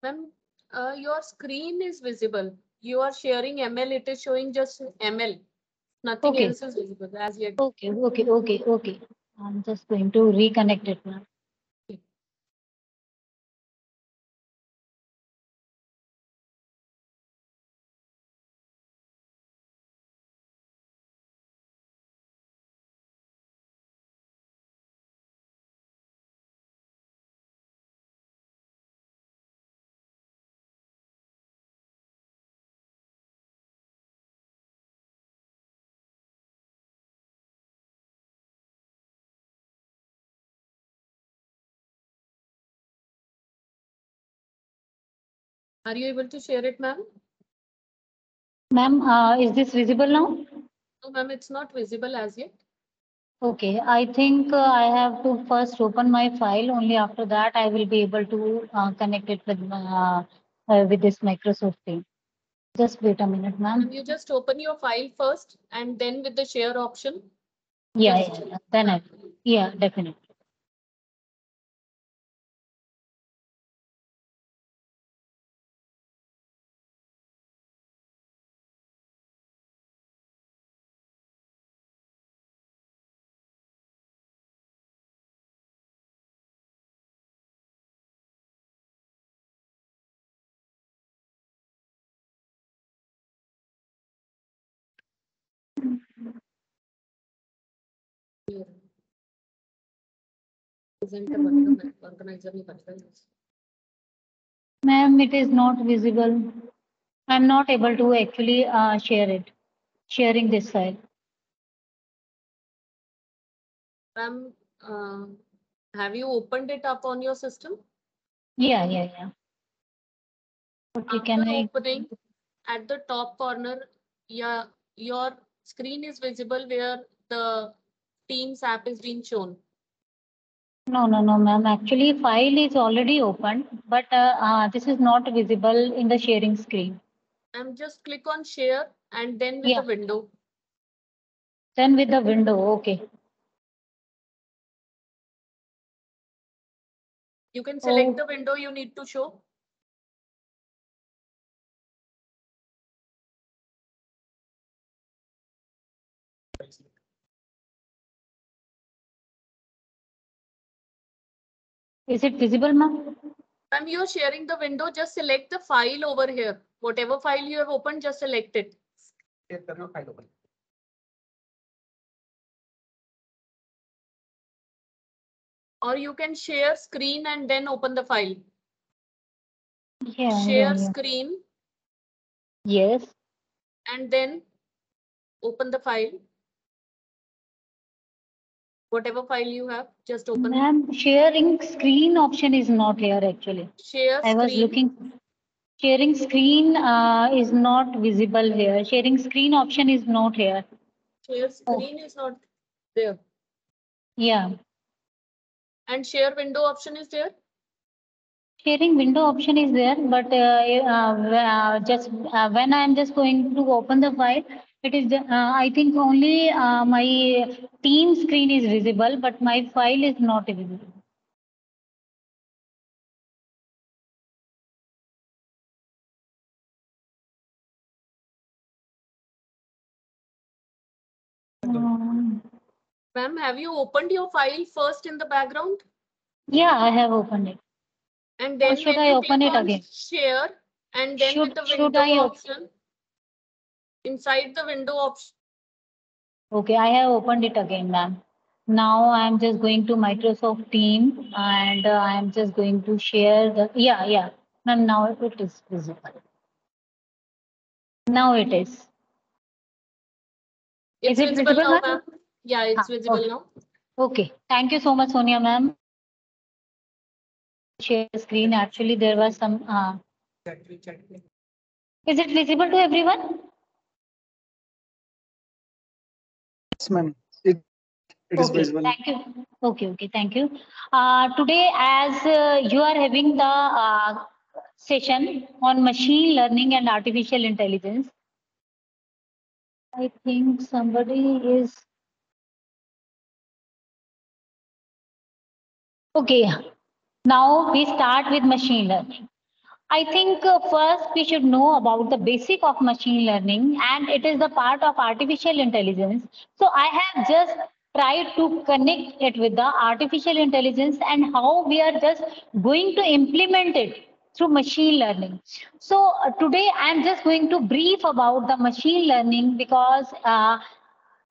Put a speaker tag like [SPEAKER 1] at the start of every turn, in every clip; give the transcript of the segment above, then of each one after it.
[SPEAKER 1] Ma'am, your screen is visible. You are sharing ML. It is showing just ML. Nothing else is visible as yet.
[SPEAKER 2] Okay. I'm just going to reconnect it now.
[SPEAKER 1] Are you able to share it, ma'am?
[SPEAKER 2] Ma'am, is this visible now?
[SPEAKER 1] No, ma'am, it's not visible as yet.
[SPEAKER 2] Okay, I think I have to first open my file. Only after that I will be able to connect it with this Microsoft Team. Just wait a minute, ma'am.
[SPEAKER 1] You just open your file first and then with the share option.
[SPEAKER 2] Yeah. Then definitely. Ma'am, it is not visible. I'm not able to actually sharing this file.
[SPEAKER 1] Ma'am, have you opened it up on your system?
[SPEAKER 2] Yeah. Okay,
[SPEAKER 1] After opening, at the top corner, yeah, your screen is visible where the Teams app is being shown.
[SPEAKER 2] No, ma'am. Actually, file is already opened, but this is not visible in the sharing screen.
[SPEAKER 1] Just click on share and then with the window.
[SPEAKER 2] Then with the window, okay.
[SPEAKER 1] You can select the window you need to show.
[SPEAKER 2] Is it visible, ma'am?
[SPEAKER 1] Ma'am, you're sharing the window, just select the file over here. Whatever file you have opened, just select it. Or you can share screen and then open the file. Share screen.
[SPEAKER 2] Yes.
[SPEAKER 1] And then open the file. Whatever file you have, just open.
[SPEAKER 2] Ma'am, sharing screen option is not here actually.
[SPEAKER 1] Share screen.
[SPEAKER 2] I was looking. Sharing screen is not visible here. Sharing screen option is not here.
[SPEAKER 1] Share screen is not there.
[SPEAKER 2] Yeah.
[SPEAKER 1] And share window option is there?
[SPEAKER 2] Sharing window option is there, but just when I am just going to open the file, it is I think only my team screen is visible, but my file is not visible.
[SPEAKER 1] Ma'am, have you opened your file first in the background?
[SPEAKER 2] Yeah, I have opened it.
[SPEAKER 1] And then
[SPEAKER 2] should I open it again?
[SPEAKER 1] Share and then with the window option. Inside the window option.
[SPEAKER 2] Okay, I have opened it again, ma'am. Now I am just going to Microsoft Team and I am just going to share the ma'am. Now it is visible. Now it is.
[SPEAKER 1] Is it visible now, ma'am? Yeah, it's visible now.
[SPEAKER 2] Okay. Thank you so much, Sonia, ma'am. Share the screen. Actually, there was some. Is it visible to everyone?
[SPEAKER 3] Yes, ma'am. It is visible.
[SPEAKER 2] Thank you. Okay. Thank you. Today, as you are having the session on machine learning and artificial intelligence, I think somebody is. Okay. Now we start with machine learning. I think first we should know about the basic of machine learning, and it is the part of artificial intelligence. So I have just tried to connect it with the artificial intelligence and how we are just going to implement it through machine learning. So today I am just going to brief about the machine learning because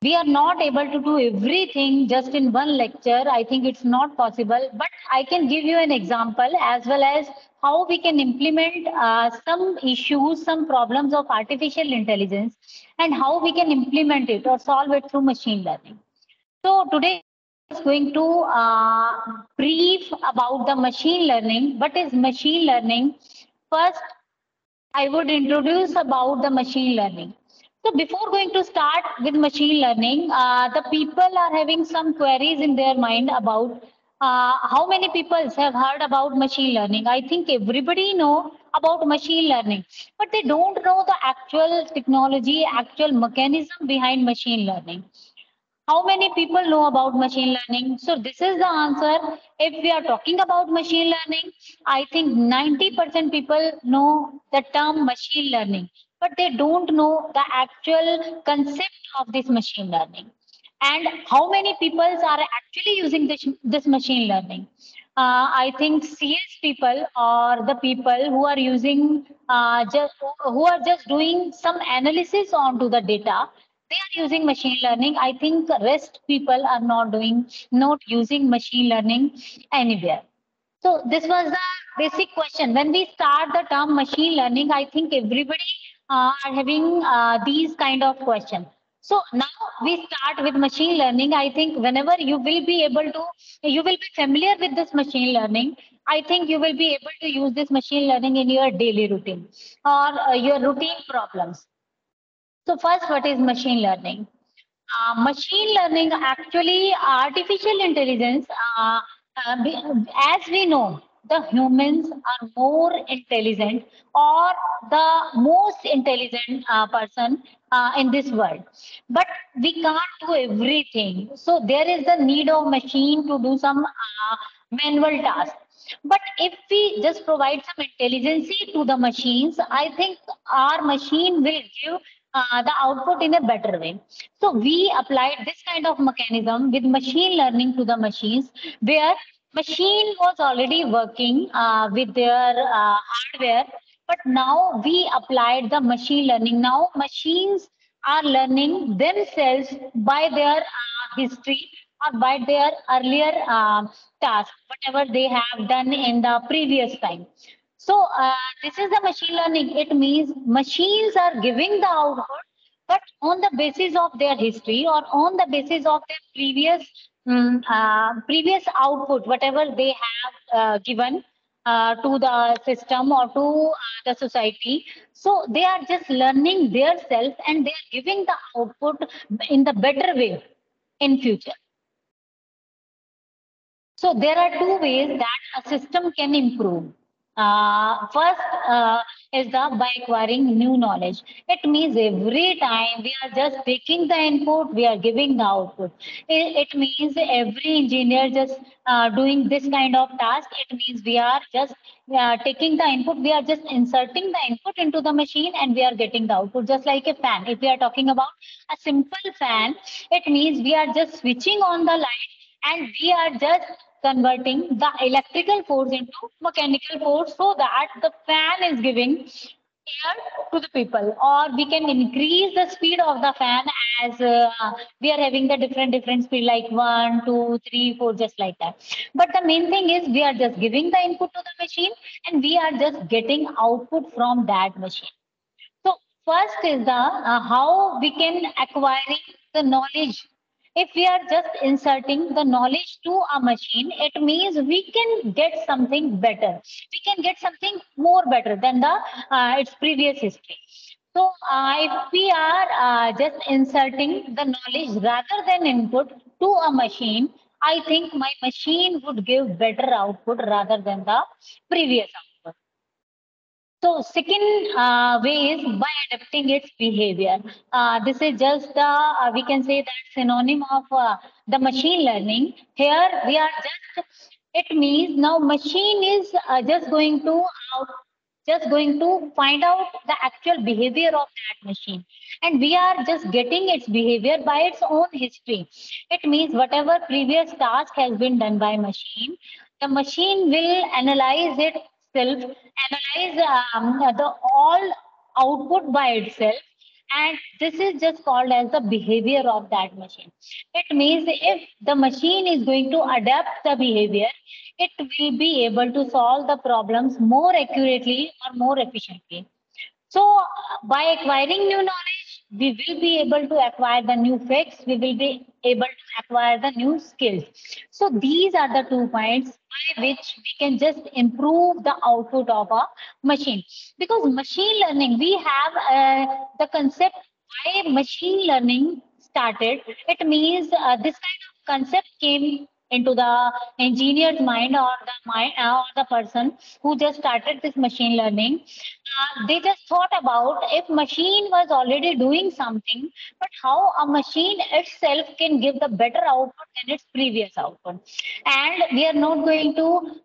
[SPEAKER 2] we are not able to do everything just in one lecture. I think it's not possible, but I can give you an example as well as how we can implement some issues, some problems of artificial intelligence, and how we can implement it or solve it through machine learning. So today I'm just going to brief about the machine learning. What is machine learning? First, I would introduce about the machine learning. So before going to start with machine learning, the people are having some queries in their mind about how many people have heard about machine learning. I think everybody know about machine learning, but they don't know the actual technology, actual mechanism behind machine learning. How many people know about machine learning? So this is the answer. If we are talking about machine learning, I think 90% people know the term machine learning, but they don't know the actual concept of this machine learning. And how many people are actually using this machine learning? I think CS people or the people who are using who are just doing some analysis onto the data, they are using machine learning. I think rest people are not using machine learning anywhere. So this was the basic question. When we start the term machine learning, I think everybody are having these kind of questions. So now we start with machine learning. I think whenever you will be familiar with this machine learning. I think you will be able to use this machine learning in your daily routine or your routine problems. So first, what is machine learning? Machine learning, actually artificial intelligence, as we know, the humans are more intelligent or the most intelligent person in this world, but we can't do everything. So there is the need of machine to do some manual tasks. But if we just provide some intelligence to the machines, I think our machine will give the output in a better way. So we applied this kind of mechanism with machine learning to the machines, where machine was already working with their hardware, but now we applied the machine learning. Now machines are learning themselves by their history or by their earlier task, whatever they have done in the previous time. So this is the machine learning. It means machines are giving the output, but on the basis of their history or on the basis of their previous output, whatever they have given to the system or to the society. So they are just learning their self and they are giving the output in the better way in future. So there are two ways that a system can improve. First is the by acquiring new knowledge. It means every time we are just taking the input, we are giving the output. It means every engineer just doing this kind of task. It means we are just taking the input, we are just inserting the input into the machine and we are getting the output, just like a fan. If we are talking about a simple fan, it means we are just switching on the light and we are just converting the electrical force into mechanical force so that the fan is giving air to the people, or we can increase the speed of the fan as we are having the different speed like 1, 2, 3, 4, just like that. But the main thing is we are just giving the input to the machine and we are just getting output from that machine. So first is the how we can acquiring the knowledge. If we are just inserting the knowledge to a machine, it means we can get something better. We can get something more better than the its previous history. So if we are just inserting the knowledge rather than input to a machine, I think my machine would give better output rather than the previous output. So second way is by adapting its behavior. This is just the we can say that synonym of the machine learning. Here we are just, it means now machine is just going to out. just going to find out the actual behavior of that machine. And we are just getting its behavior by its own history. It means whatever previous task has been done by machine, the machine will analyze itself, analyze the all output by itself, and this is just called as the behavior of that machine. It means if the machine is going to adapt the behavior, it will be able to solve the problems more accurately or more efficiently. So, by acquiring new knowledge, we will be able to acquire the new facts, we will be able to acquire the new skills. So, these are the 2 points by which we can just improve the output of a machine. Because machine learning, we have the concept why machine learning started. It means this kind of concept came into the engineer's mind or the mind or the person who just started this machine learning. They just thought about if machine was already doing something, but how a machine itself can give the better output than its previous output. And we are not going to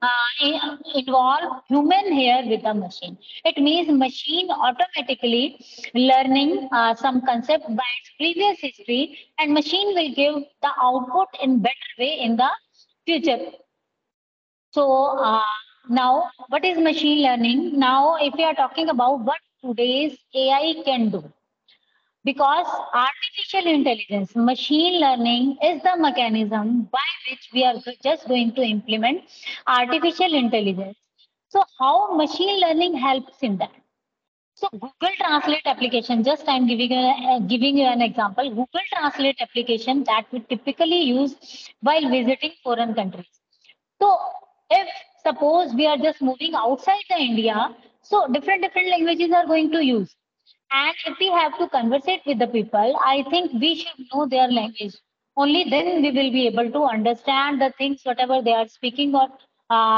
[SPEAKER 2] involve human here with the machine. It means machine automatically learning some concept by its previous history, and machine will give the output in better way in the future. So now, what is machine learning? Now, if we are talking about what today's AI can do, because artificial intelligence, machine learning is the mechanism by which we are just going to implement artificial intelligence. So, how machine learning helps in that? So Google Translate application, just I'm giving you an example. Google Translate application that we typically use while visiting foreign countries. So if suppose we are just moving outside the India, so different languages are going to use. And if we have to conversate with the people, I think we should know their language. Only then we will be able to understand the things, whatever they are speaking or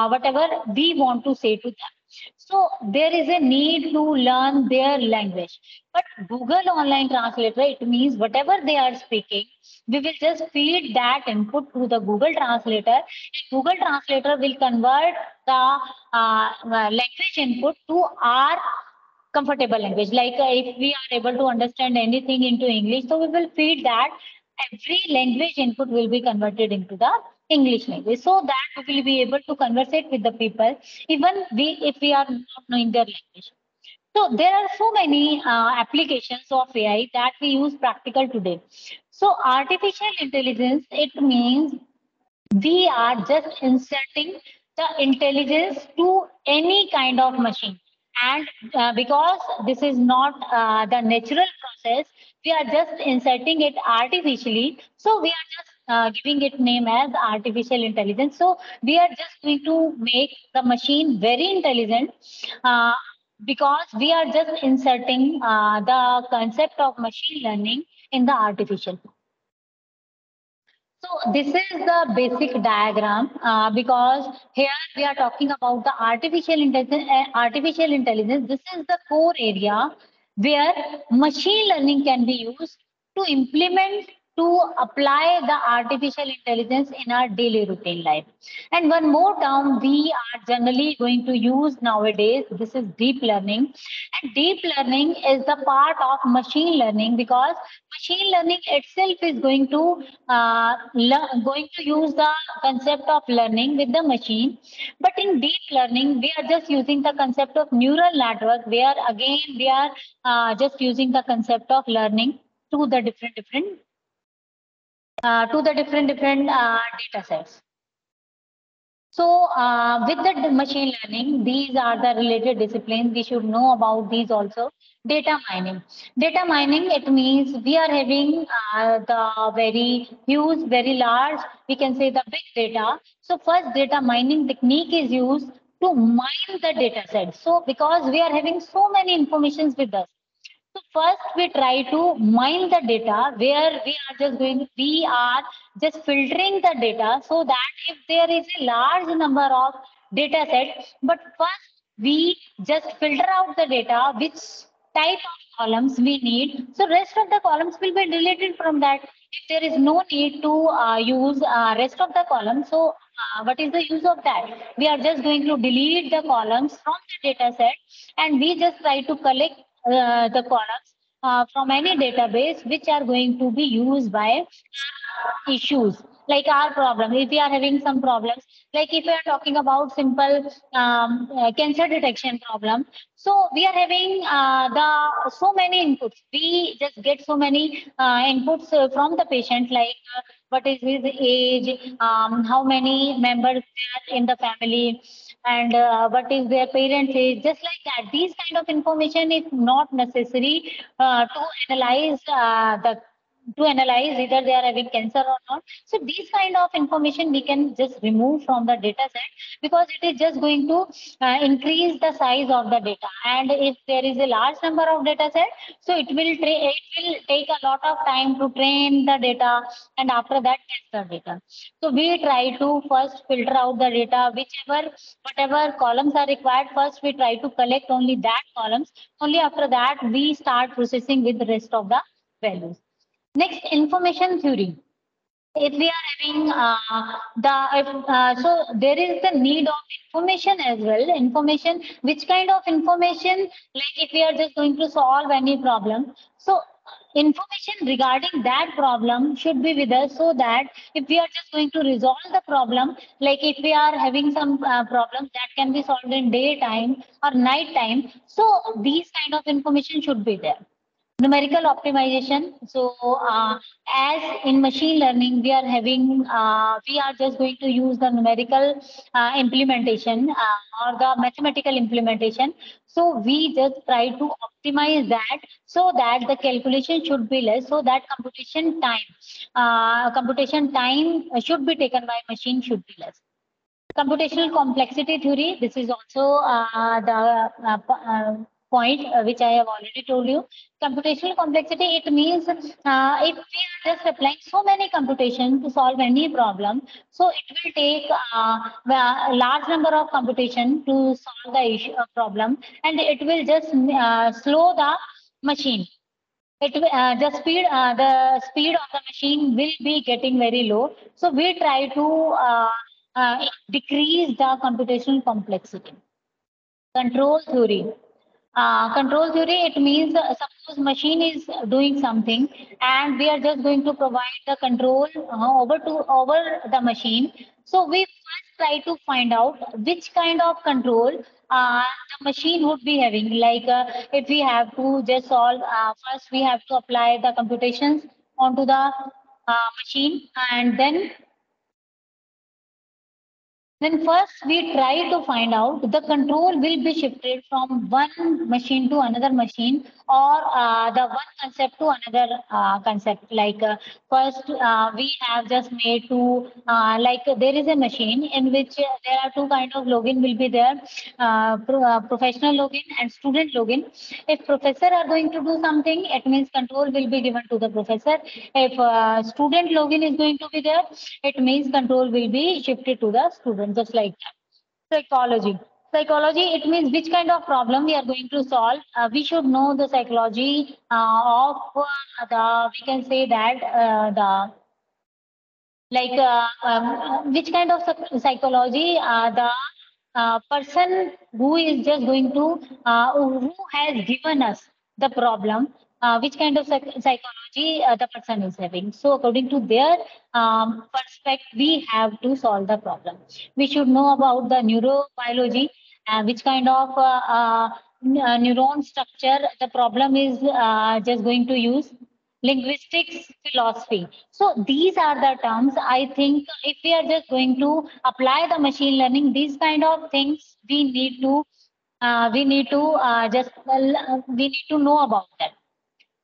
[SPEAKER 2] whatever we want to say to them. So there is a need to learn their language. But Google Online Translator, it means whatever they are speaking, we will just feed that input to the Google Translator. Google Translator will convert the language input to our comfortable language. Like if we are able to understand anything into English, so we will feed that. Every language input will be converted into the English language, so that we will be able to conversate with the people, even we if we are not knowing their language. So there are so many applications of AI that we use practical today. So artificial intelligence, it means we are just inserting the intelligence to any kind of machine. And because this is not the natural process, we are just inserting it artificially. So we are just giving it name as artificial intelligence. So we are just going to make the machine very intelligent uh, because we are just inserting the concept of machine learning in the artificial. So this is the basic diagram because here we are talking about the artificial intelligence. Artificial intelligence. This is the core area where machine learning can be used to implement, to apply the artificial intelligence in our daily routine life. And one more term we are generally going to use nowadays. This is deep learning, and deep learning is the part of machine learning because machine learning itself is going to use the concept of learning with the machine. But in deep learning, we are just using the concept of neural network, where again we are just using the concept of learning to the different data sets. So, with the machine learning, these are the related disciplines. We should know about these also. Data mining. Data mining, it means we are having the very huge, very large, we can say the big data. So, first data mining technique is used to mine the data set. So, because we are having so many informations with us, so first we try to mine the data where we are just filtering the data so that if there is a large number of data sets, but first we just filter out the data which type of columns we need. So rest of the columns will be deleted from that. If there is no need to use rest of the columns, so what is the use of that? We are just going to delete the columns from the data set, and we just try to collect the columns from any database which are going to be used by issues like our problem. If we are having some problems, like if we are talking about simple cancer detection problem, so we are having the so many inputs. We just get so many inputs from the patient, like what is his age, how many members there in the family, and what is their parents age, just like that. These kind of information is not necessary analyze the to analyze either they are having cancer or not. So these kind of information we can just remove from the data set, because it is just going to increase the size of the data. And if there is a large number of data set, so it will take a lot of time to train the data, and after that test the data. So we try to first filter out the data, whatever columns are required. First we try to collect only that columns. Only after that we start processing with the rest of the values. Next, information theory. If we are having so there is the need of information as well. Information, which kind of information? Like if we are just going to solve any problem, so information regarding that problem should be with us, so that if we are just going to resolve the problem, like if we are having some problems that can be solved in daytime or night time, so these kind of information should be there. Numerical optimization. So as in machine learning, we are having we are just going to use the numerical implementation or the mathematical implementation. So we just try to optimize that, so that the calculation should be less, so that computation time should be taken by machine should be less. Computational complexity theory. This is also the point which I have already told you. Computational complexity, it means if we are just applying so many computation to solve any problem, so it will take a large number of computation to solve the issue problem, and it will just slow the machine. The speed of the machine will be getting very low. So we try to decrease the computational complexity. Control theory. Control theory, it means suppose machine is doing something, and we are just going to provide the control over the machine. So we first try to find out which kind of control the machine would be having. Like if we have to just solve, first we have to apply the computations onto the machine, and then first we try to find out the control will be shifted from one machine to another machine, or the one concept to another concept. Like first we have just made to like there is a machine in which there are two kind of login will be there, professional login and student login. If professor are going to do something, it means control will be given to the professor. If student login is going to be there, it means control will be shifted to the student, just like that. Psychology. Psychology, it means which kind of problem we are going to solve. We should know the psychology of we can say that the like which kind of psychology the person who is just going to who has given us the problem, which kind of psychology the person is having. So according to their perspective, we have to solve the problem. We should know about the neurobiology, which kind of neuron structure the problem is just going to use. Linguistics, philosophy. So these are the terms. I think if we are just going to apply the machine learning, these kind of things we need to know about that.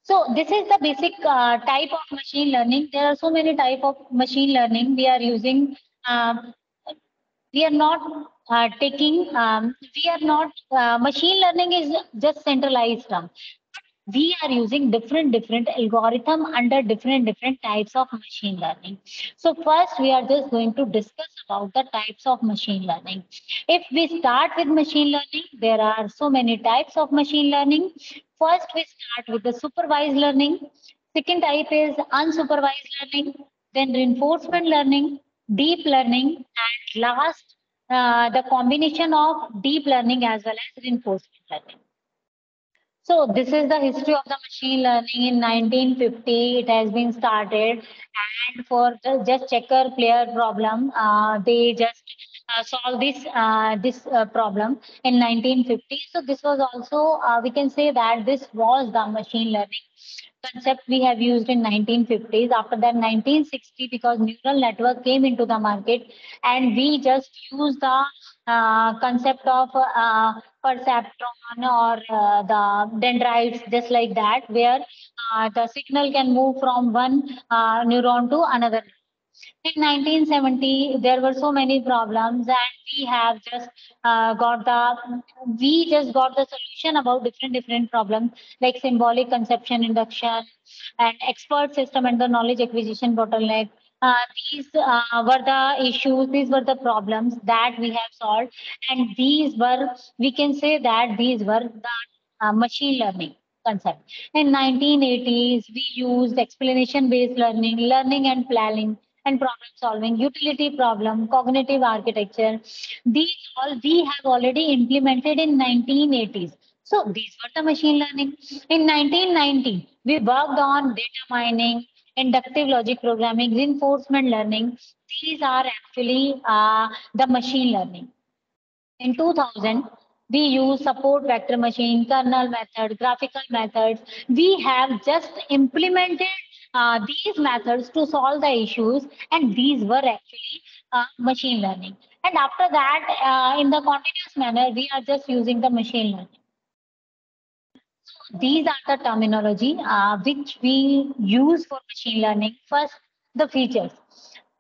[SPEAKER 2] So this is the basic type of machine learning. There are so many type of machine learning we are using. We are not machine learning is just centralized term. We are using different algorithm under different types of machine learning. So first we are just going to discuss about the types of machine learning. If we start with machine learning, there are so many types of machine learning. First, we start with the supervised learning. Second type is unsupervised learning, then reinforcement learning, deep learning, and last, the combination of deep learning as well as reinforcement learning. So this is the history of the machine learning. In 1950, it has been started, and for the just checker player problem, they just solve this problem in 1950. So this was also we can say that this was the machine learning concept we have used in 1950s. After that, 1960, because neural network came into the market, and we just use the concept of perceptron or the dendrites, just like that, where the signal can move from one neuron to another. In 1970, there were so many problems, and we have just got the solution about different problems, like symbolic conception induction and expert system and the knowledge acquisition bottleneck. These were the issues, these were the problems that we have solved, and these were, we can say that these were the machine learning concept. In 1980s, we used explanation-based learning, learning and planning, and problem solving, utility problem, cognitive architecture. These all we have already implemented in 1980s. So these were the machine learning. In 1990, we worked on data mining, inductive logic programming, reinforcement learning. These are actually the machine learning. In 2000, we use support vector machine, kernel method, graphical methods. We have just implemented these methods to solve the issues, and these were actually machine learning. And after that, in the continuous manner, we are just using the machine learning. These are the terminology which we use for machine learning. First, the features.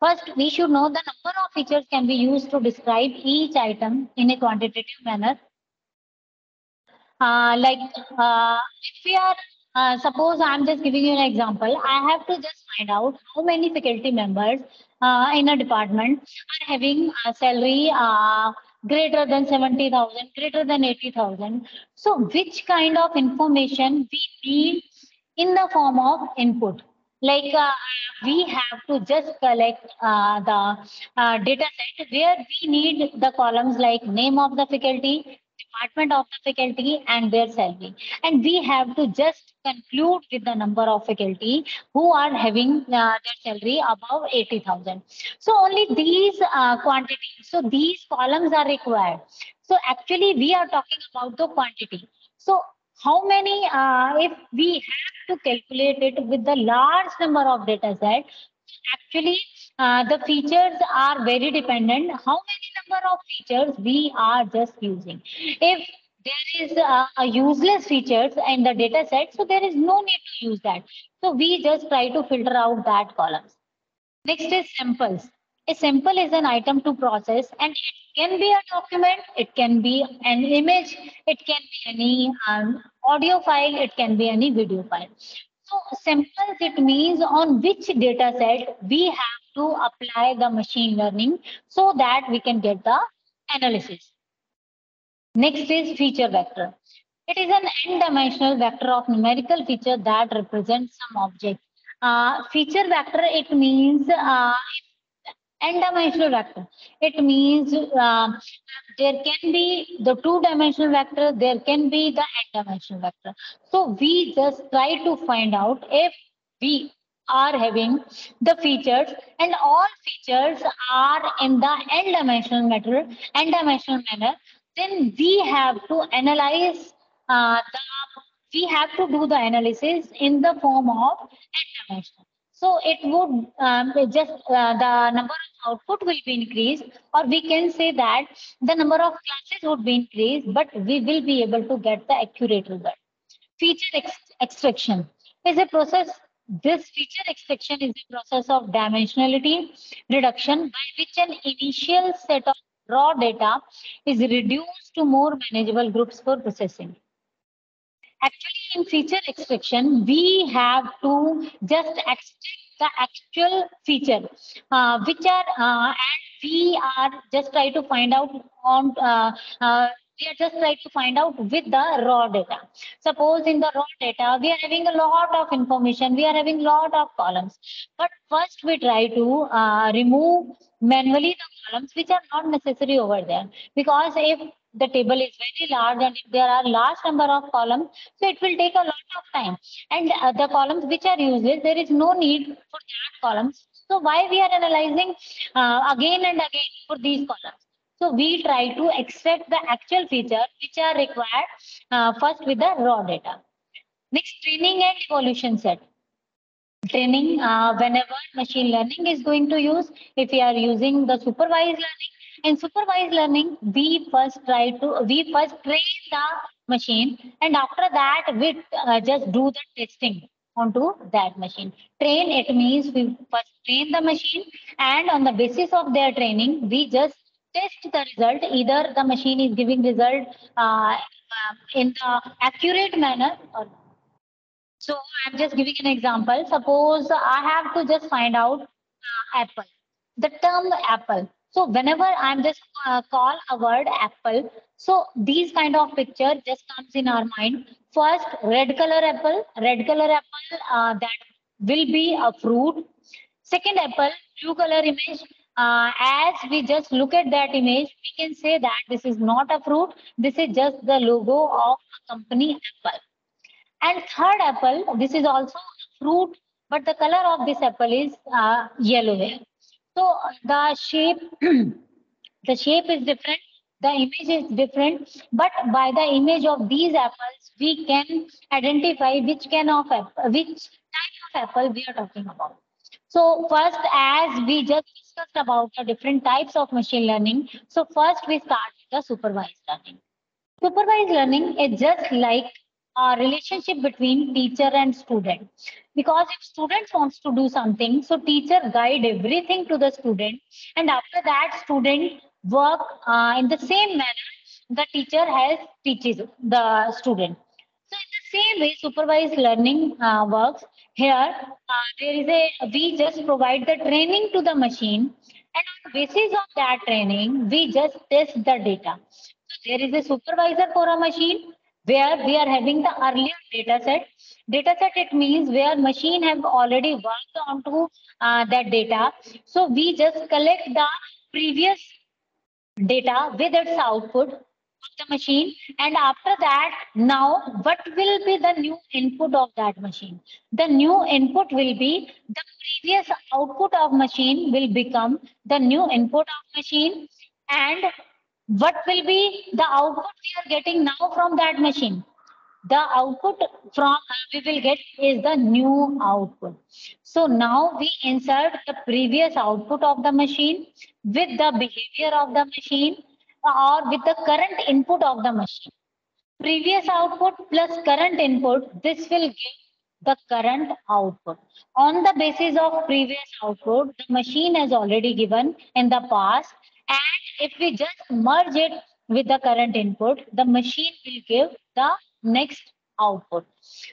[SPEAKER 2] First, we should know the number of features can be used to describe each item in a quantitative manner. Like if we are, suppose I'm just giving you an example, I have to just find out how many faculty members in a department are having a salary greater than 70,000, greater than 80,000. So which kind of information we need in the form of input? Like we have to just collect the data set where we need the columns like name of the faculty, department of the faculty, and their salary. And we have to just conclude with the number of faculty who are having their salary above 80,000. So only these quantities, so these columns are required. So actually we are talking about the quantity. So how many, if we have to calculate it with the large number of data set, actually the features are very dependent. How many number of features we are just using? If there is a useless features in the data set, so there is no need to use that. So we just try to filter out that columns. Next is samples. A sample is an item to process, and it can be a document, it can be an image, it can be any audio file, it can be any video file. So samples, it means on which data set we have to apply the machine learning so that we can get the analysis. Next is feature vector. It is an n-dimensional vector of numerical feature that represents some object. Feature vector, it means n-dimensional vector. It means there can be the two-dimensional vector, there can be the n-dimensional vector. So we just try to find out if we are having the features, and all features are in the n-dimensional manner, then we have to analyze we have to do the analysis in the form of n-dimensional. So it would just the number of output will be increased, or we can say that the number of classes would be increased, but we will be able to get the accurate result. Feature extraction is a process. This feature extraction is a process of dimensionality reduction by which an initial set of raw data is reduced to more manageable groups for processing. Actually, in feature extraction, we have to just extract the actual feature, which are and we are just try to find out on We are just trying to find out with the raw data. Suppose in the raw data, we are having a lot of information, we are having lot of columns. But first we try to remove manually the columns which are not necessary over there. Because if the table is very large and if there are large number of columns, so it will take a lot of time. And the columns which are useless, there is no need for that columns. So why we are analyzing again and again for these columns? So we try to extract the actual feature which are required first with the raw data. Next, training and evolution set. Training, whenever machine learning is going to use, if we are using the supervised learning, in supervised learning, we first train the machine, and after that, we just do the testing onto that machine. Train, it means we first train the machine, and on the basis of their training, we just test the result. Either the machine is giving result in the accurate manner or not. So I'm just giving an example. Suppose I have to just find out apple, the term apple. So whenever I'm just call a word apple, so these kind of picture just comes in our mind. First, red color apple that will be a fruit. Second apple, blue color image. As we just look at that image, we can say that this is not a fruit. This is just the logo of a company Apple. And third apple, this is also a fruit, but the color of this apple is yellow here. So the shape, the shape is different, the image is different, but by the image of these apples, we can identify which which type of apple we are talking about. So first, as we just discussed about the different types of machine learning, so first we start with the supervised learning. Supervised learning is just like a relationship between teacher and student. Because if student wants to do something, so teacher guide everything to the student, and after that student work in the same manner the teacher has teaches the student. So in the same way, supervised learning works. Here, there is we just provide the training to the machine, and on the basis of that training, we just test the data. So there is a supervisor for a machine where we are having the earlier data set. Data set, it means where machine have already worked onto that data. So we just collect the previous data with its output of the machine, and after that, now what will be the new input of that machine? The new input will be the previous output of machine will become the new input of machine, and what will be the output we are getting now from that machine? The output from we will get is the new output. So now we insert the previous output of the machine with the behavior of the machine or with the current input of the machine. Previous output plus current input, this will give the current output. On the basis of previous output, the machine has already given in the past, and if we just merge it with the current input, the machine will give the next output.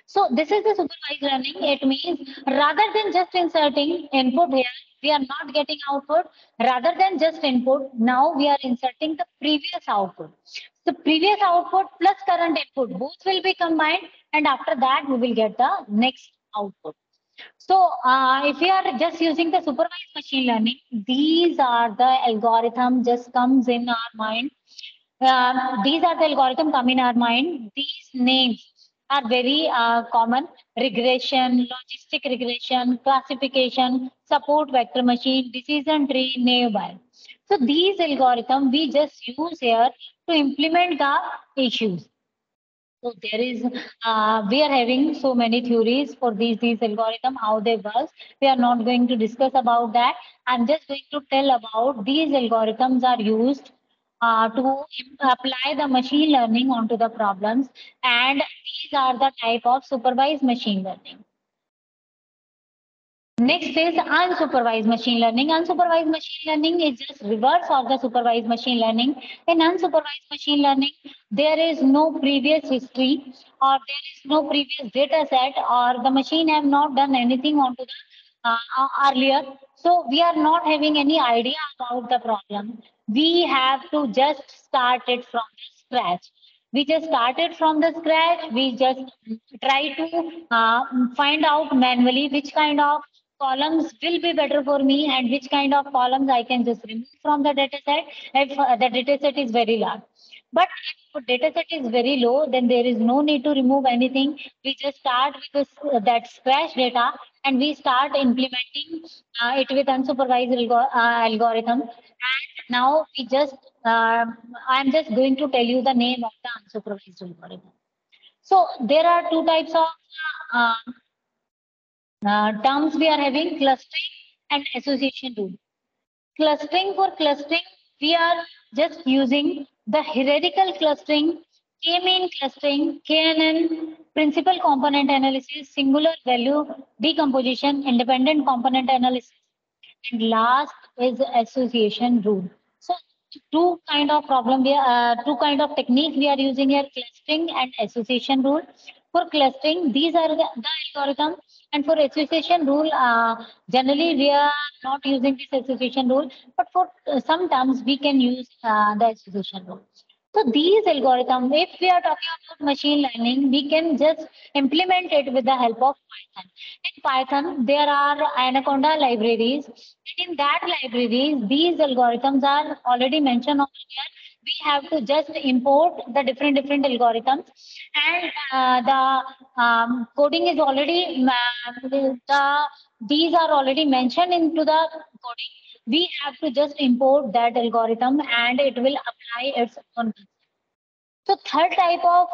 [SPEAKER 2] So this is the supervised learning. It means rather than just inserting input here, we are not getting output. Rather than just input, now we are inserting the previous output. The previous output plus current input, both will be combined, and after that we will get the next output. So if we are just using the supervised machine learning, these are the algorithm just comes in our mind. These are the algorithm come in our mind. These names are very common: regression, logistic regression, classification, support vector machine, decision tree, naive. So these algorithm we just use here to implement the issues. So there is, we are having so many theories for these algorithm, how they work. We are not going to discuss about that. I'm just going to tell about these algorithms are used to apply the machine learning onto the problems, and these are the type of supervised machine learning. Next is unsupervised machine learning. Unsupervised machine learning is just reverse of the supervised machine learning. In unsupervised machine learning, there is no previous history or there is no previous data set, or the machine have not done anything onto the earlier. So we are not having any idea about the problem. we have to just start it from the scratch. We just started from the scratch. We just try to find out manually which kind of columns will be better for me and which kind of columns I can just remove from the data set if the data set is very large. But if data set is very low, then there is no need to remove anything. We just start with that scratch data and we start implementing it with unsupervised algorithm. And now I'm just going to tell you the name of the unsupervised algorithm. So there are two types of uh, terms we are having: clustering and association rule. Clustering, for clustering, we are just using the hierarchical clustering, k-mean clustering, KNN, principal component analysis, singular value decomposition, independent component analysis, and last is association rule. So two kind of two kind of technique we are using here: clustering and association rule. For clustering, these are the algorithm, and for association rule, generally we are not using this association rule, but for some terms we can use the association rule. So these algorithms, if we are talking about machine learning, we can just implement it with the help of Python. In Python, there are Anaconda libraries. And in that libraries, these algorithms are already mentioned over here. We have to just import the different algorithms, and the coding is already these are already mentioned into the coding. We have to just import that algorithm, and it will apply its own. So third type of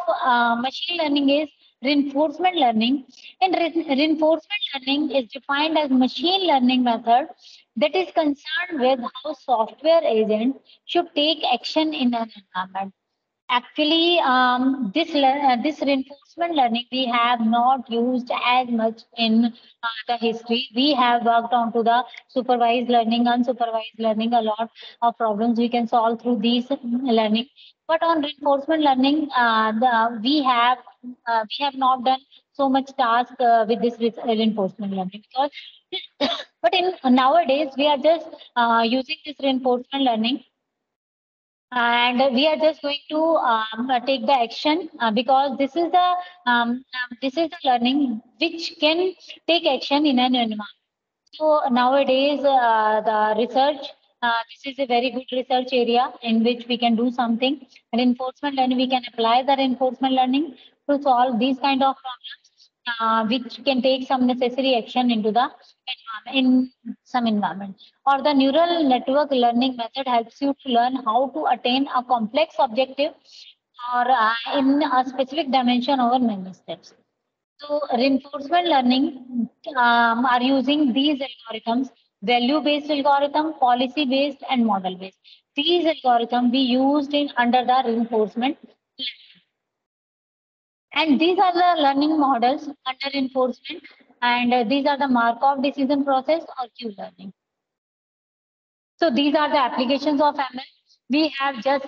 [SPEAKER 2] machine learning is reinforcement learning. And reinforcement learning is defined as machine learning method that is concerned with how software agent should take action in an environment. Actually, this reinforcement learning we have not used as much in the history. We have worked on to the supervised learning, unsupervised learning. A lot of problems we can solve through these learning. But on reinforcement learning, we have not done so much task with this reinforcement learning because. But in nowadays we are just using this reinforcement learning, and we are just going to take the action because this is the learning which can take action in an environment. So nowadays, the research, this is a very good research area in which we can do something. Reinforcement learning, we can apply the reinforcement learning to solve these kind of problems, which can take some necessary action into the in some environment. Or the neural network learning method helps you to learn how to attain a complex objective or in a specific dimension over many steps. So reinforcement learning are using these algorithms: value-based algorithm, policy-based, and model-based. These algorithms we used in under the reinforcement, and these are the learning models under reinforcement, and these are the Markov decision process or Q learning. So these are the applications of ML. We are just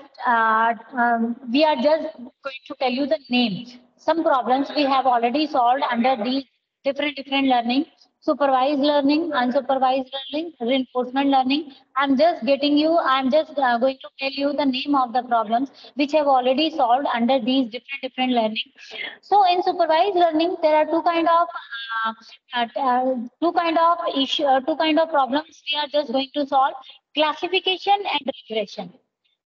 [SPEAKER 2] going to tell you the name. Some problems we have already solved under these different learning: supervised learning, unsupervised learning, reinforcement learning. I'm just going to tell you the name of the problems which have already solved under these different learning. So in supervised learning, there are two kind of problems we are just going to solve: classification and regression.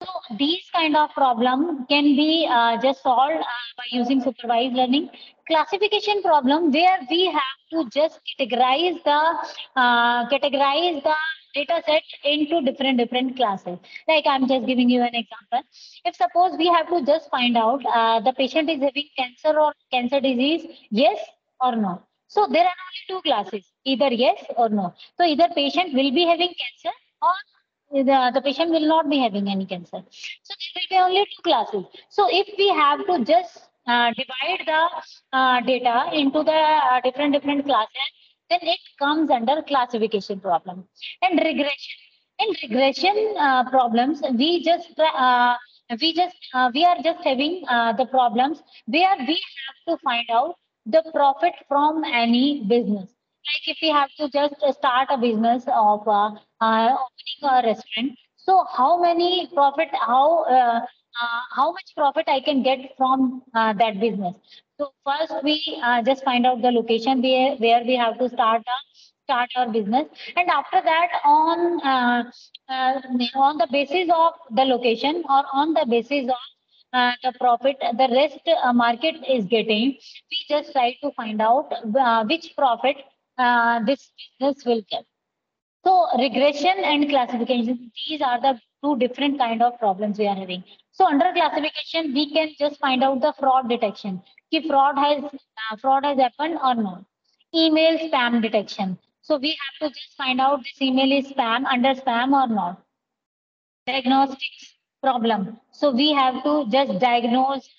[SPEAKER 2] So these kind of problem can be just solved by using supervised learning. Classification problem, where we have to just categorize the data set into different classes. Like I'm just giving you an example. If suppose we have to just find out the patient is having cancer or cancer disease, yes or no. So there are only two classes, either yes or no. So either patient will be having cancer or the patient will not be having any cancer. So there will be only two classes. So if we have to just divide the data into the different classes, then it comes under classification problem. And regression. In regression problems, we are just having the problems where we have to find out the profit from any business. Like if we have to just start a business of opening a restaurant, So how much profit I can get from that business. So first we just find out the location where we have to start our business, and after that on the basis of the location or on the basis of the profit the rest market is getting, we just try to find out which profit this business will get. So regression and classification, these are the two different kind of problems we are having. So under classification, we can just find out the fraud detection. If fraud has happened or not. Email spam detection. So we have to just find out this email is spam, under spam or not. Diagnostics problem. So we have to just diagnose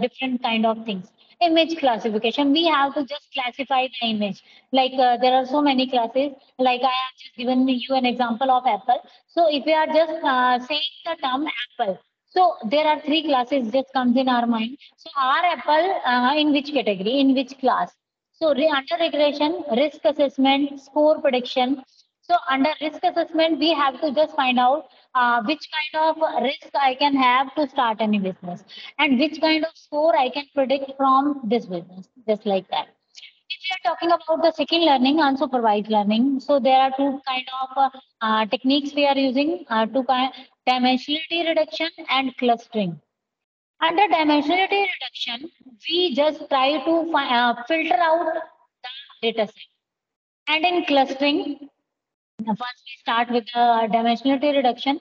[SPEAKER 2] different kind of things. Image classification, we have to just classify the image. Like there are so many classes, like I have just given you an example of apple. So if we are just saying the term apple, so there are three classes just comes in our mind. So our apple in which category, in which class? So under regression, risk assessment, score prediction. So under risk assessment, we have to just find out which kind of risk I can have to start any business and which kind of score I can predict from this business, just like that. If we are talking about the second learning, unsupervised learning, so there are two kind of techniques we are using, dimensionality reduction and clustering. Under dimensionality reduction, we just try to filter out the data set. And in clustering, first, we start with the dimensionality reduction.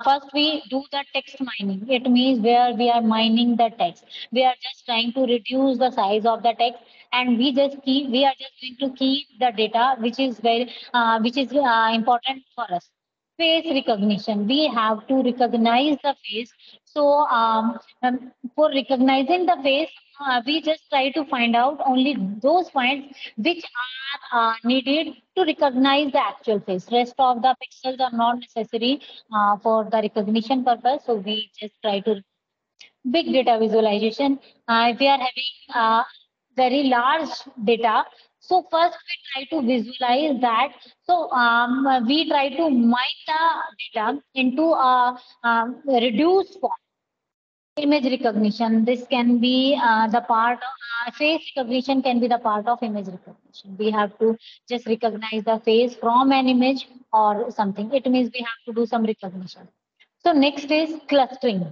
[SPEAKER 2] First, we do the text mining. It means where we are mining the text. We are just trying to reduce the size of the text, and we are just going to keep the data, which is important for us. Face recognition. We have to recognize the face. So, for recognizing the face, we just try to find out only those points which are needed to recognize the actual face. Rest of the pixels are not necessary for the recognition purpose. So we just try to big data visualization. If we are having very large data, so first we try to visualize that. So we try to mine the data into a reduced form. Image recognition. This can be the part of face recognition can be the part of image recognition. We have to just recognize the face from an image or something. It means we have to do some recognition. So next is clustering.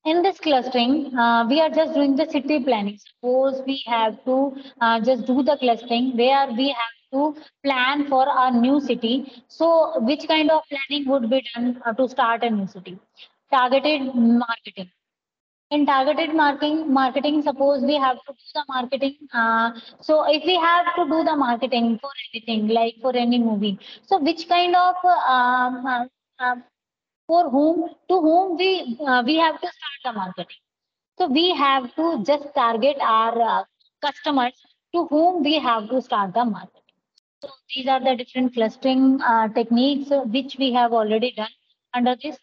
[SPEAKER 2] In this clustering, we are just doing the city planning. Suppose we have to just do the clustering where we have to plan for a new city. So which kind of planning would be done to start a new city? Targeted marketing. In targeted marketing, suppose we have to do the marketing. So if we have to do the marketing for anything, like for any movie, so which kind of for whom to whom we have to start the marketing. So we have to just target our customers to whom we have to start the marketing. So these are the different clustering techniques which we have already done under this.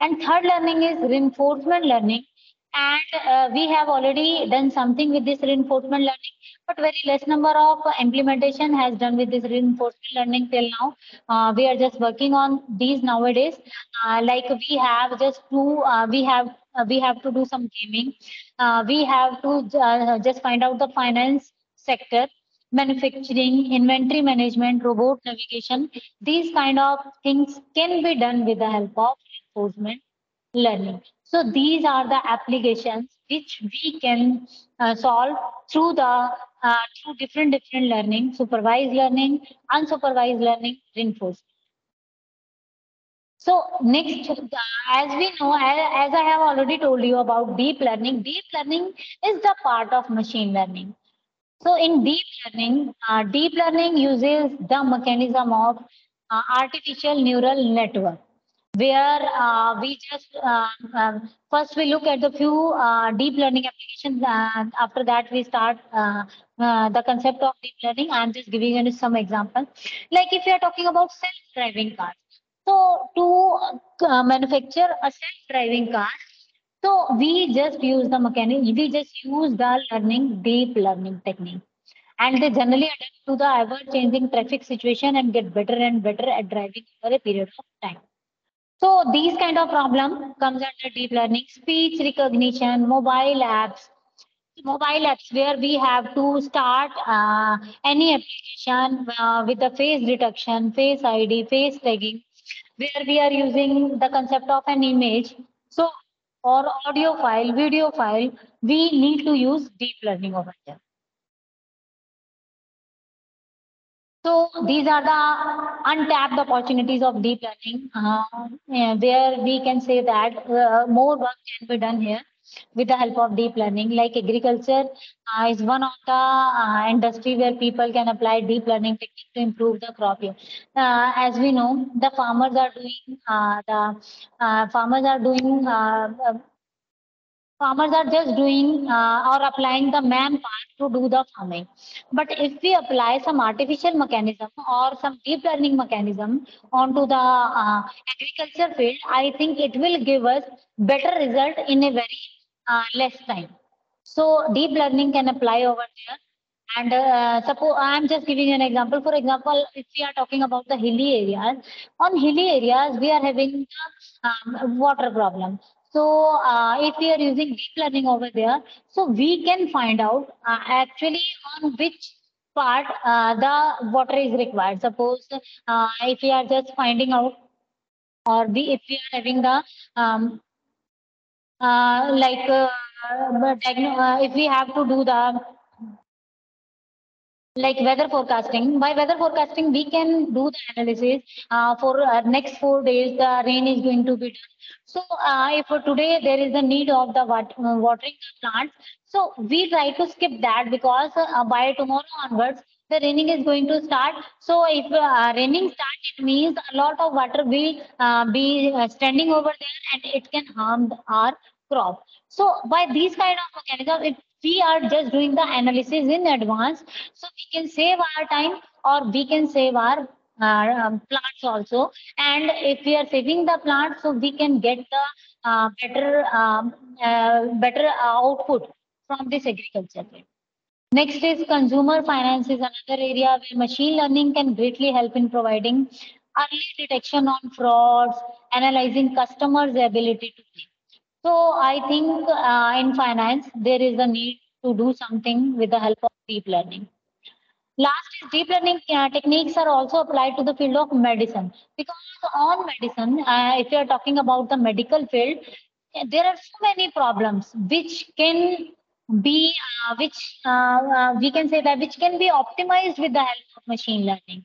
[SPEAKER 2] And third learning is reinforcement learning. And we have already done something with this reinforcement learning, but very less number of implementation has done with this reinforcement learning till now. We are just working on these nowadays. Like we have to do some gaming. We have to just find out the finance sector, manufacturing, inventory management, robot navigation. These kind of things can be done with the help of reinforcement learning. So these are the applications which we can solve through the through different learning, supervised learning, unsupervised learning, reinforcement. So next, as we know, as I have already told you about deep learning is the part of machine learning. So in deep learning uses the mechanism of artificial neural network, where we just first we look at the few deep learning applications, and after that we start the concept of deep learning. I'm just giving you some example. Like if you are talking about self-driving cars, so to manufacture a self-driving car, so we just use the we just use the deep learning technique. And they generally adapt to the ever changing traffic situation and get better and better at driving over a period of time. So these kind of problem comes under deep learning, speech recognition, mobile apps where we have to start any application with the face detection, face ID, face tagging, where we are using the concept of an image. So, or audio file, video file, we need to use deep learning over there. So these are the untapped opportunities of deep learning, where we can say that more work can be done here with the help of deep learning. Like agriculture is one of the industry where people can apply deep learning technique to improve the crop yield. As we know, the farmers are doing farmers are just doing or applying the manpower to do the farming. But if we apply some artificial mechanism or some deep learning mechanism onto the agriculture field, I think it will give us better result in a very less time. So deep learning can apply over there. And suppose I'm just giving you an example. For example, if we are talking about the hilly areas, on hilly areas we are having water problem. So if we are using deep learning over there, so we can find out actually on which part the water is required. Suppose if we are just finding out, or if we are having the like if we have to do the like weather forecasting. By weather forecasting, we can do the analysis for next 4 days. The rain is going to be done. So, if for today there is a need of the watering the plants, so we try to skip that because by tomorrow onwards the raining is going to start. So, if raining starts, it means a lot of water will be standing over there, and it can harm our crop. So, by these kind of mechanisms, if we are just doing the analysis in advance, so we can save our time or we can save our plants also. And if we are saving the plants, so we can get the better output from this agriculture. Next is consumer finance is another area where machine learning can greatly help in providing early detection on frauds, analyzing customers' ability to pay. So I think in finance there is a need to do something with the help of deep learning. Last is deep learning techniques are also applied to the field of medicine, because on medicine, if you are talking about the medical field, there are so many problems which can be we can say that which can be optimized with the help of machine learning.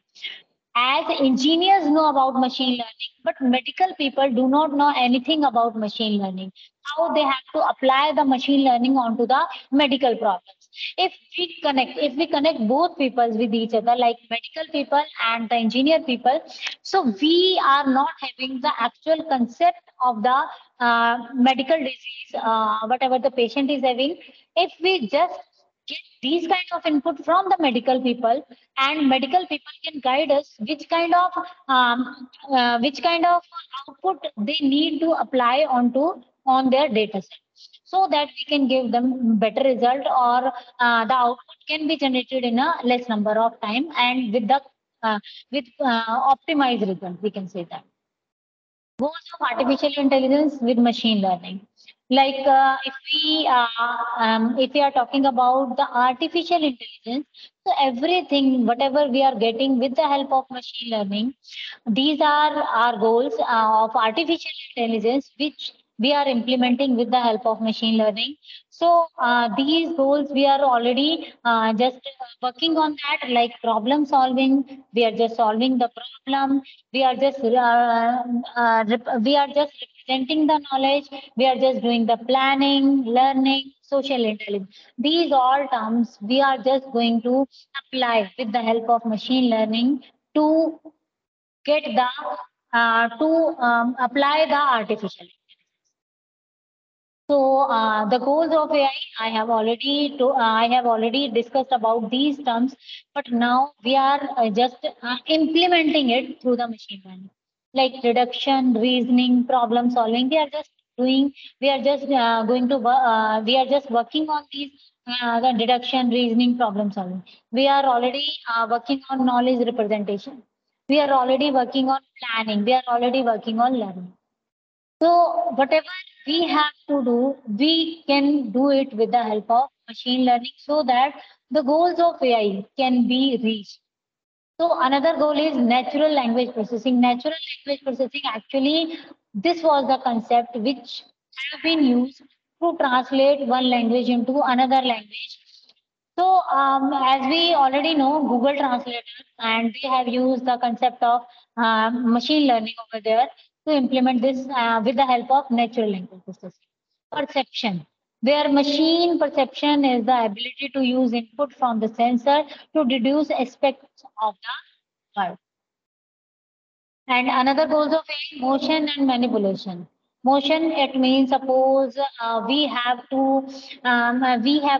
[SPEAKER 2] As engineers know about machine learning, but medical people do not know anything about machine learning, how they have to apply the machine learning onto the medical problems. If we connect both peoples with each other, like medical people and the engineer people, so we are not having the actual concept of the medical disease, whatever the patient is having. If we just get these kind of input from the medical people, and medical people can guide us which kind of output they need to apply on their data set, so that we can give them better result, or the output can be generated in a less number of time and with the optimized result, we can say that. Goals of artificial intelligence with machine learning. Like if we are talking about the artificial intelligence, so everything whatever we are getting with the help of machine learning, these are our goals of artificial intelligence, which we are implementing with the help of machine learning. So these goals we are already just working on that, like problem solving. We are just solving the problem. We are just we are just representing the knowledge. We are just doing the planning, learning, social intelligence. These all terms we are just going to apply with the help of machine learning to get the to apply the artificial. So the goals of AI, I have already discussed about these terms, but now we are just implementing it through the machine learning, like reduction, reasoning, problem solving. We are just going to, we are just working on these the deduction, reasoning, problem solving. We are already working on knowledge representation. We are already working on planning. We are already working on learning. So whatever we have to do, we can do it with the help of machine learning so that the goals of AI can be reached. So another goal is natural language processing. Natural language processing actually, this was the concept which have been used to translate one language into another language. So as we already know, Google Translator, and they have used the concept of machine learning over there to implement this with the help of natural language processing. Perception, where machine perception is the ability to use input from the sensor to deduce aspects of the world. And another goals of AI, motion and manipulation. Motion, it means suppose we have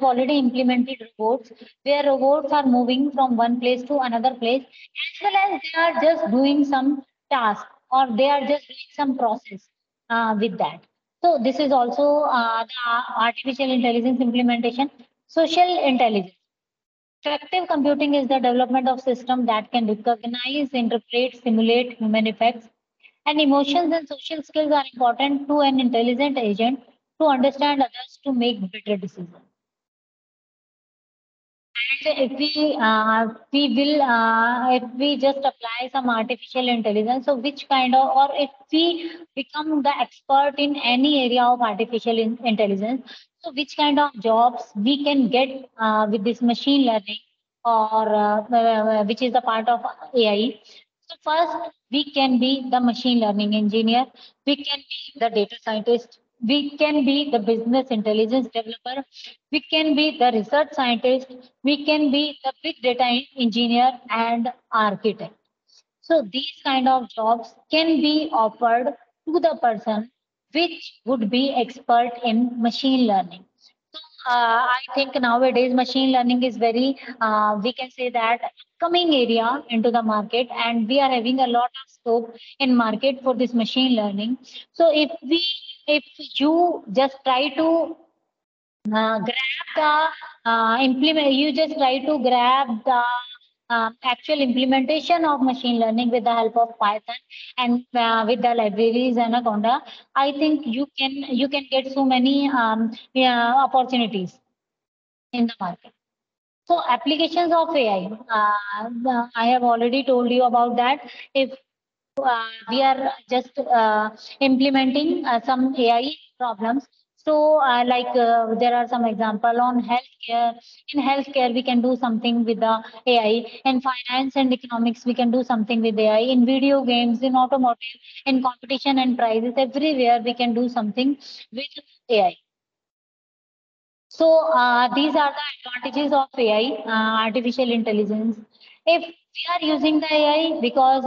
[SPEAKER 2] already implemented robots where robots are moving from one place to another place, as well as they are just doing some task or they are just doing some process with that. So this is also the artificial intelligence implementation. Social intelligence. Effective computing is the development of systems that can recognize, interpret, simulate human effects, and emotions and social skills are important to an intelligent agent to understand others to make better decisions. And if we just apply some artificial intelligence, so which kind of, or if we become the expert in any area of artificial intelligence, so which kind of jobs we can get with this machine learning or which is the part of AI. So first, we can be the machine learning engineer, we can be the data scientist, we can be the business intelligence developer, we can be the research scientist, we can be the big data engineer and architect. So these kind of jobs can be offered to the person which would be expert in machine learning. So I think nowadays machine learning is very, we can say that coming area into the market, and we are having a lot of scope in market for this machine learning. So if you just try to grab the implement, you just try to grab the actual implementation of machine learning with the help of Python and with the libraries and Anaconda. I think you can get so many yeah, opportunities in the market. So applications of AI, I have already told you about that. If we are just implementing some AI problems. So, there are some example on healthcare. In healthcare, we can do something with the AI. In finance and economics, we can do something with AI. In video games, in automotive, in competition and prizes, everywhere we can do something with AI. So these are the advantages of AI, artificial intelligence. If we are using the AI, because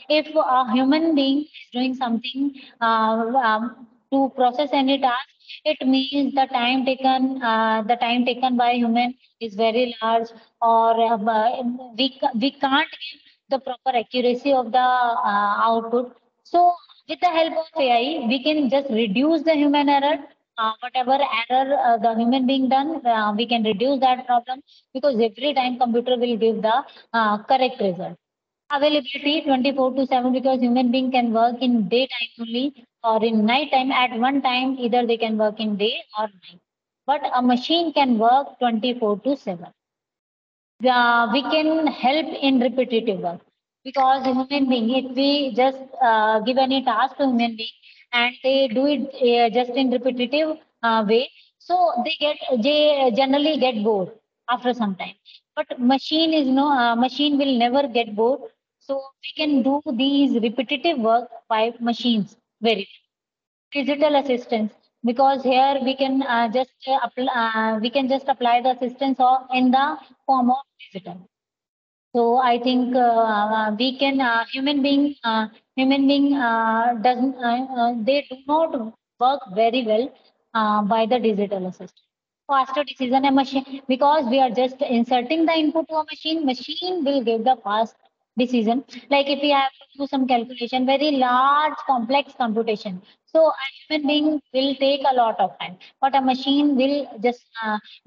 [SPEAKER 2] if a human being is doing something to process any task, it means the time taken by human is very large, or we can't give the proper accuracy of the output. So with the help of AI, we can just reduce the human error, whatever error the human being done, we can reduce that problem, because every time computer will give the correct result. Availability 24 to 7, because human being can work in daytime only or in night time. At one time, either they can work in day or night. But a machine can work 24 to 7. We can help in repetitive work, because human being, if we just give any task to human being and they do it just in repetitive way, so they generally get bored after some time. But machine will never get bored, so we can do these repetitive work by machines very well. Digital assistance, because here we can we can just apply the assistance of in the form of digital. So I think we can human being doesn't they do not work very well by the digital assistant. Faster decision, a machine, because we are just inserting the input to a machine. Machine will give the fast decision. Like if we have to do some calculation, very large complex computation. So a human being will take a lot of time, but a machine will just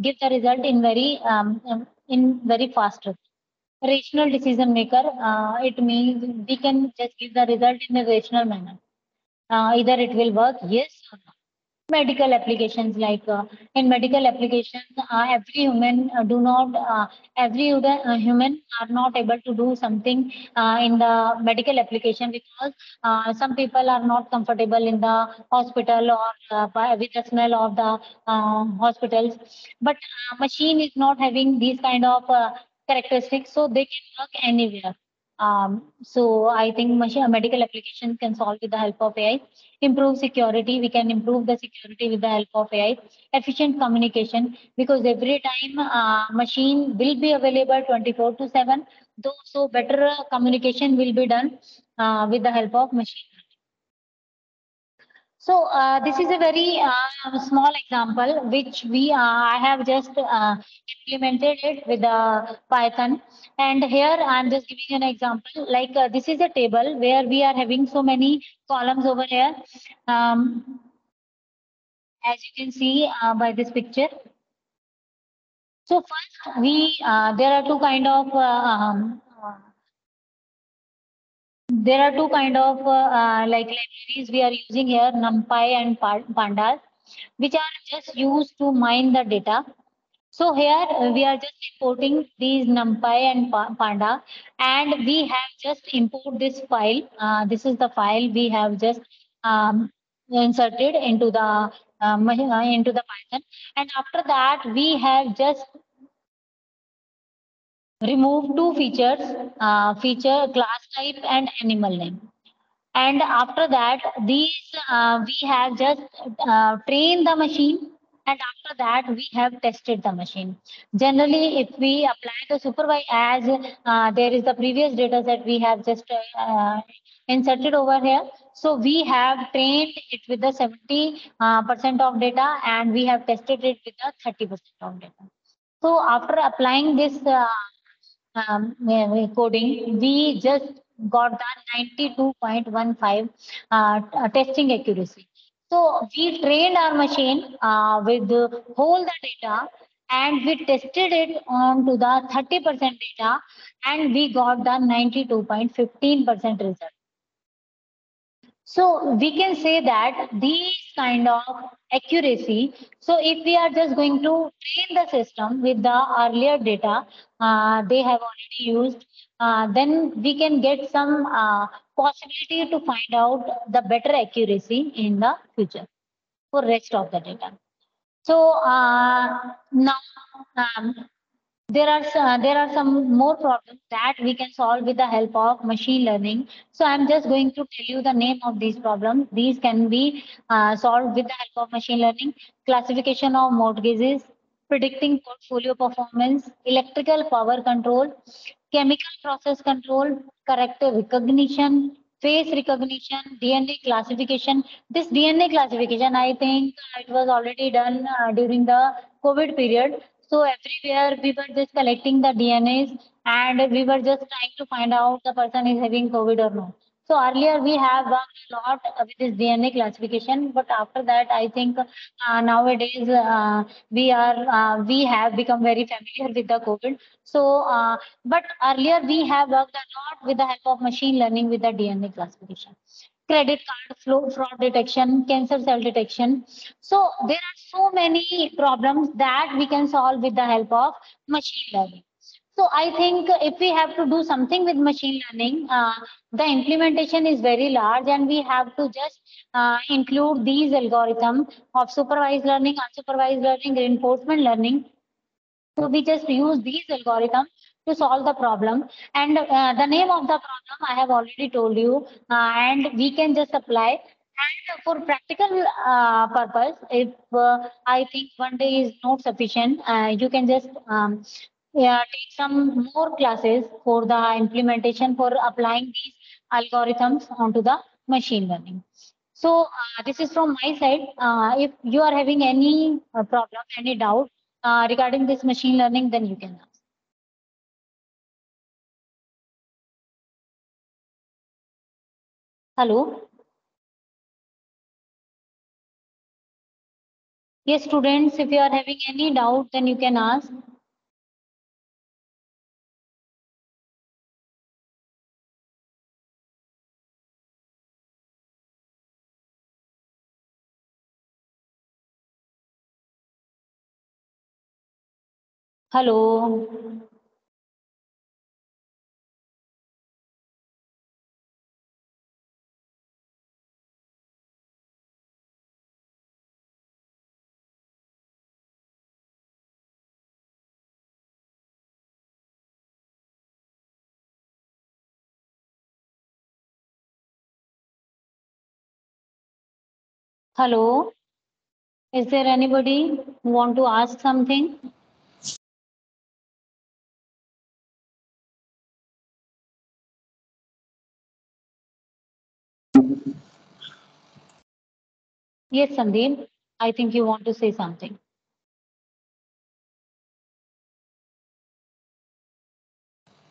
[SPEAKER 2] give the result in very fast. Rational decision maker, it means we can just give the result in a rational manner. either it will work, yes or no. Medical applications, like in medical applications, every human are not able to do something in the medical application, because some people are not comfortable in the hospital, or with the smell of the hospitals. But machine is not having these kind of characteristics, so they can work anywhere. So I think medical applications can solve with the help of AI. Improve security, we can improve the security with the help of AI. Efficient communication, because every time machine will be available 24/7, though, so better communication will be done with the help of machine. So this is a very small example which I have just implemented it with Python. And here I'm just giving an example. Like this is a table where we are having so many columns over here. As you can see by this picture. So first there are two kind of like libraries we are using here, NumPy and Pandas, which are just used to mine the data. So here we are just importing these NumPy and Panda, and we have just import this file. This is the file we have just inserted into the into the Python, and after that we have just removed two features: feature class type and animal name. And after that, these we have just trained the machine, and after that we have tested the machine. Generally, if we apply the supervise, as there is the previous data set we have just inserted over here, so we have trained it with the 70% of data, and we have tested it with the 30% of data. So after applying this coding, we just got that 92.15 testing accuracy. So we trained our machine with the whole the data, and we tested it on to the 30% data, and we got the 92.15% result. So we can say that these kind of accuracy. So if we are just going to train the system with the earlier data they have already used, then we can get some possibility to find out the better accuracy in the future for rest of the data. So now um, there are some more problems that we can solve with the help of machine learning. So I'm just going to tell you the name of these problems. These can be solved with the help of machine learning: classification of mortgages, predicting portfolio performance, electrical power control, chemical process control, character recognition, face recognition, DNA classification. This DNA classification, I think it was already done during the COVID period. So everywhere we were just collecting the DNAs, and we were just trying to find out the person is having COVID or not. So earlier we have worked a lot with this DNA classification, but after that I think nowadays we have become very familiar with the COVID. So but earlier we have worked a lot with the help of machine learning with the DNA classification. Credit card flow fraud detection, cancer cell detection. So there are so many problems that we can solve with the help of machine learning. So I think if we have to do something with machine learning, the implementation is very large, and we have to just include these algorithms of supervised learning, unsupervised learning, reinforcement learning. So we just use these algorithms to solve the problem. And the name of the problem I have already told you, and we can just apply. And for practical purpose, if I think one day is not sufficient, you can just yeah, take some more classes for the implementation for applying these algorithms onto the machine learning. So this is from my side. If you are having any problem, any doubt regarding this machine learning, then you can ask. Hello. Yes, students, if you are having any doubt, then you can ask. Hello. Hello. Is there anybody who want to ask something? Yes, Sandeep. I think you want to say something.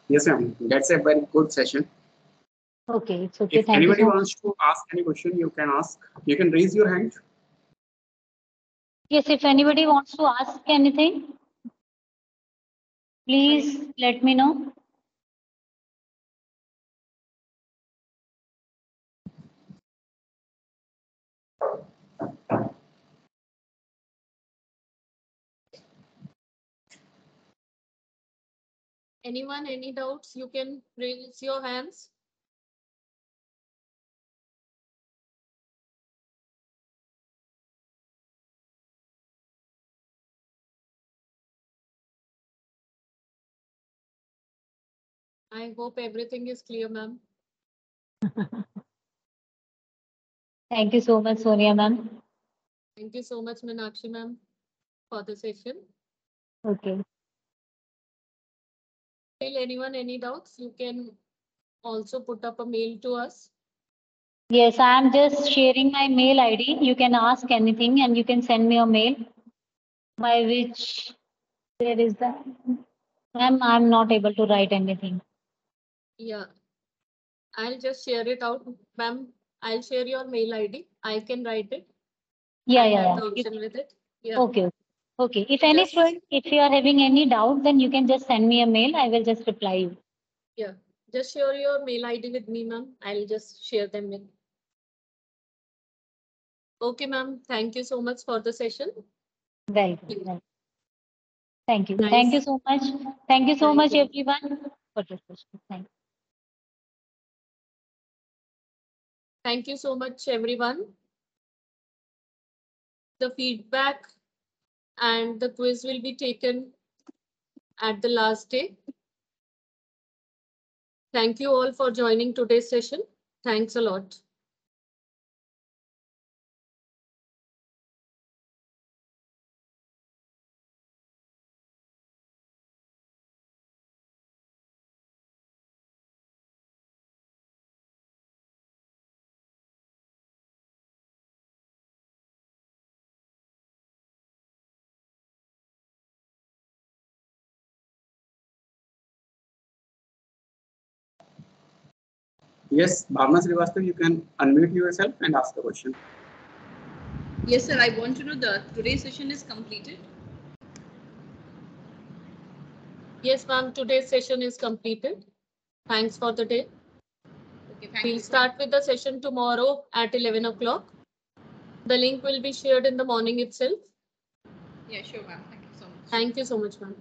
[SPEAKER 4] Yes, ma'am. That's a very good session.
[SPEAKER 2] Okay, it's okay.
[SPEAKER 4] If
[SPEAKER 2] Thank you
[SPEAKER 4] anybody
[SPEAKER 2] so much.
[SPEAKER 4] wants to ask any question, you can ask. You can raise your hand.
[SPEAKER 2] Yes, if anybody wants to ask anything, please let me know.
[SPEAKER 1] Anyone, any doubts? You can raise your hands. I hope everything is clear, ma'am.
[SPEAKER 2] Thank you so much, Sonia ma'am.
[SPEAKER 1] Thank you so much, Meenakshi ma'am, for the session.
[SPEAKER 2] Okay.
[SPEAKER 1] Still anyone, any doubts? You can also put up a mail to us.
[SPEAKER 2] Yes, I am just sharing my mail ID. You can ask anything and you can send me a mail by which there is the. Ma'am, I'm not able to write anything.
[SPEAKER 1] Yeah, I'll just share it out, ma'am. I'll share your mail ID. I can write it.
[SPEAKER 2] Yeah,
[SPEAKER 1] I
[SPEAKER 2] yeah,
[SPEAKER 1] have
[SPEAKER 2] yeah.
[SPEAKER 1] the option with it. Yeah.
[SPEAKER 2] Okay, okay. Okay. If
[SPEAKER 1] You
[SPEAKER 2] any
[SPEAKER 1] just
[SPEAKER 2] friend, if you are having any doubt, then you can just send me a mail. I will just reply you.
[SPEAKER 1] yeah, just share your mail ID with me, ma'am. I'll just share them with. Okay, ma'am. Thank you so much for the session.
[SPEAKER 2] Welcome. Welcome. Thank you. Thank you
[SPEAKER 1] Nice.
[SPEAKER 2] so much. Thank you so
[SPEAKER 1] Thank
[SPEAKER 2] much,
[SPEAKER 1] you.
[SPEAKER 2] everyone, for this session. Thank you.
[SPEAKER 1] Thank you so much, everyone. The feedback and the quiz will be taken at the last day. Thank you all for joining today's session. Thanks a lot.
[SPEAKER 4] Yes, Bhavna Srivastava, you can unmute yourself and ask the question.
[SPEAKER 5] Yes, sir. I want to know that today's session is completed.
[SPEAKER 1] Yes, ma'am, today's session is completed. Thanks for the day.
[SPEAKER 5] Okay, thank
[SPEAKER 1] We'll
[SPEAKER 5] you.
[SPEAKER 1] start with the session tomorrow at 11 o'clock. The link will be shared in the morning itself.
[SPEAKER 5] Yeah, sure, ma'am. Thank you so much.
[SPEAKER 1] Thank you so much, ma'am.